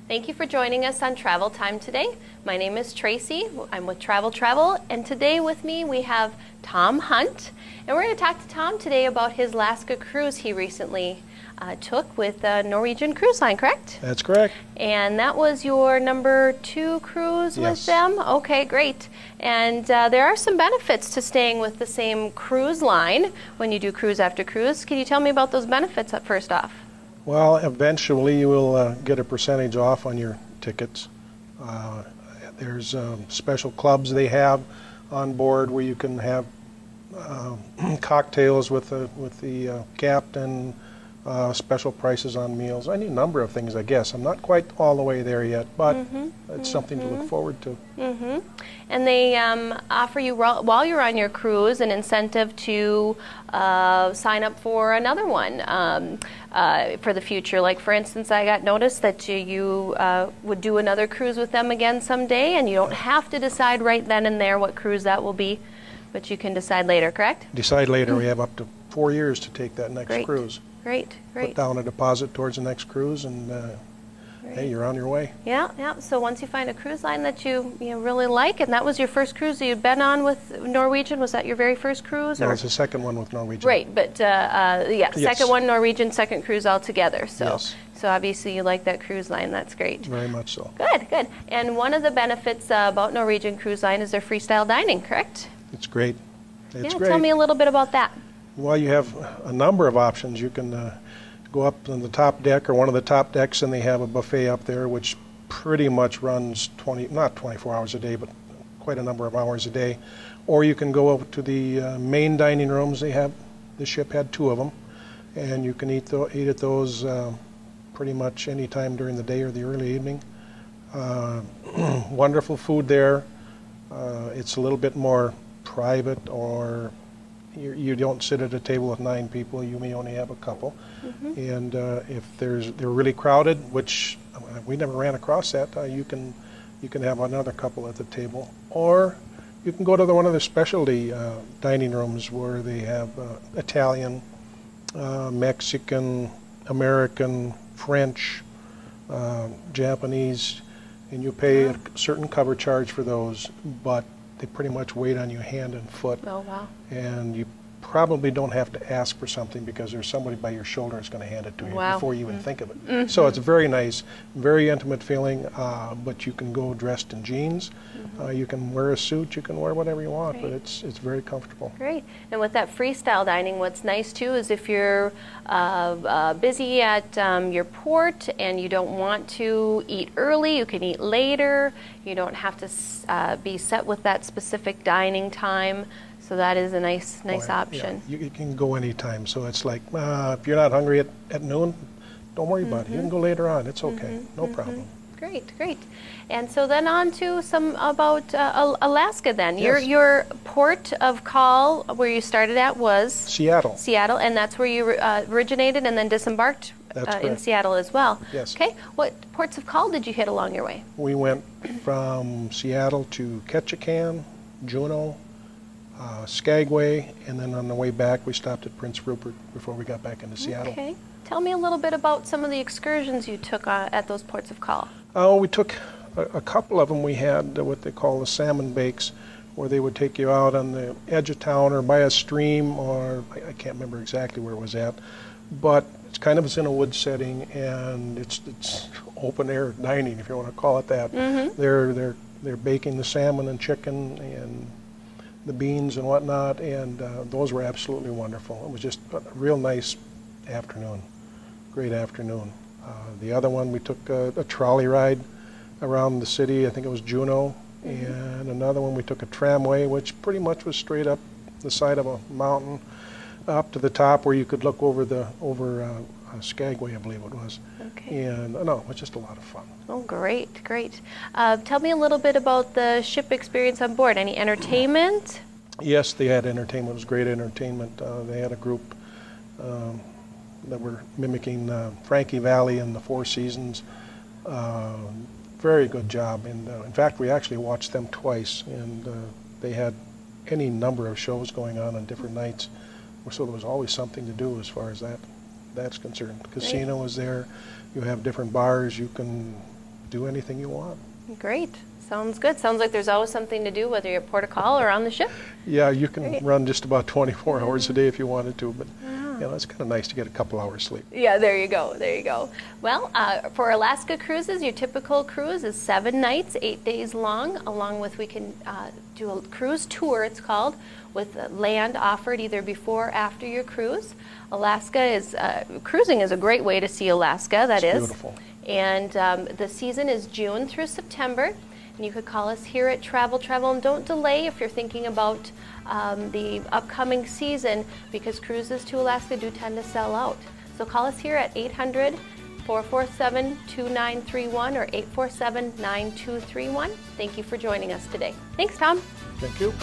Thank you for joining us on Travel Time today. My name is Tracy. I'm with Travel, and today with me we have Tom Hunt. And we're going to talk to Tom today about his Alaska cruise he recently took with Norwegian Cruise Line, correct? That's correct. And that was your number 2 cruise with them? Okay, great. And there are some benefits to staying with the same cruise line when you do cruise after cruise. Can you tell me about those benefits first off? Well, eventually you will get a percentage off on your tickets. There's special clubs they have on board where you can have cocktails with the captain, special prices on meals, any number of things, I guess. I'm not quite all the way there yet, but it's something to look forward to. And they offer you, while you're on your cruise, an incentive to sign up for another one for the future. Like, for instance, I got notice that you would do another cruise with them again someday, and you don't have to decide right then and there what cruise that will be, but you can decide later, correct? Decide later. We have up to 4 years to take that next cruise. Great. Put down a deposit towards the next cruise, and hey, you're on your way. Yeah. So once you find a cruise line that you really like, and that was your first cruise that you'd been on with Norwegian, was that your very first cruise? No, it's the second one with Norwegian. Right, but second one Norwegian, second cruise altogether. So, so obviously you like that cruise line. That's great. Very much so. Good. And one of the benefits about Norwegian Cruise Line is their freestyle dining, correct? It's great. It's great. Tell me a little bit about that. Well, you have a number of options. You can go up on the top deck or one of the top decks, and they have a buffet up there which pretty much runs not 24 hours a day, but quite a number of hours a day. Or you can go up to the main dining rooms. The ship had 2 of them, and you can eat at those pretty much any time during the day or the early evening. Wonderful food there. It's a little bit more private, or you don't sit at a table with 9 people. You may only have a couple. And if they're really crowded, which we never ran across that, you can have another couple at the table. Or you can go to one of the specialty dining rooms where they have Italian, Mexican, American, French, Japanese, and you pay a certain cover charge for those, but they pretty much wait on you hand and foot. Oh, wow. And you probably don't have to ask for something because there's somebody by your shoulder that's going to hand it to you before you even think of it. So it's very nice, very intimate feeling, but you can go dressed in jeans. You can wear a suit. You can wear whatever you want, but it's very comfortable. Great. And with that freestyle dining, what's nice too is if you're busy at your port and you don't want to eat early, you can eat later. You don't have to be set with that specific dining time. So that is a nice option. Yeah, you can go anytime. So it's like, if you're not hungry at noon, don't worry about it. You can go later on. It's okay. No problem. Great. And so then on to some about Alaska then. Yes. Your port of call where you started at was? Seattle. Seattle, and that's where you originated and then disembarked in Seattle as well. Yes. Okay. What ports of call did you hit along your way? We went from Seattle to Ketchikan, Juneau, Skagway, and then on the way back we stopped at Prince Rupert before we got back into Seattle. Okay. Tell me a little bit about some of the excursions you took at those ports of call. Oh, we took a couple of them. We had what they call the salmon bakes, where they would take you out on the edge of town or by a stream, or I can't remember exactly where it was at, but it's kind of in a wood setting, and it's open air dining, if you want to call it that. They're baking the salmon and chicken and the beans and whatnot, and those were absolutely wonderful. It was just a real nice afternoon, great afternoon. The other one, we took a trolley ride around the city. I think it was Juneau. And another one, we took a tramway, which pretty much was straight up the side of a mountain up to the top where you could look over Skagway, I believe it was. Okay. And no, it was just a lot of fun. Oh, great. Tell me a little bit about the ship experience on board. Any entertainment? Yes, they had entertainment. It was great entertainment. They had a group that were mimicking Frankie Valli and the Four Seasons. Very good job. And in fact, we actually watched them twice, and they had any number of shows going on different nights. So there was always something to do as far as that's concerned. The casino was there. You have different bars. You can do anything you want. Great. Sounds good. Sounds like there's always something to do, whether you're at port of call or on the ship. Yeah, you can run just about 24 hours a day if you wanted to, but it's kind of nice to get a couple hours sleep. Yeah, there you go. There you go. Well, for Alaska cruises, your typical cruise is 7 nights, 8 days long, along with we can do a cruise tour, it's called, with land offered either before or after your cruise. Alaska is, cruising is a great way to see Alaska, that is. Beautiful. And the season is June through September. And you could call us here at Travel. And don't delay if you're thinking about the upcoming season, because cruises to Alaska do tend to sell out. So call us here at 800-447-2931 or 847-9231. Thank you for joining us today. Thanks, Tom. Thank you.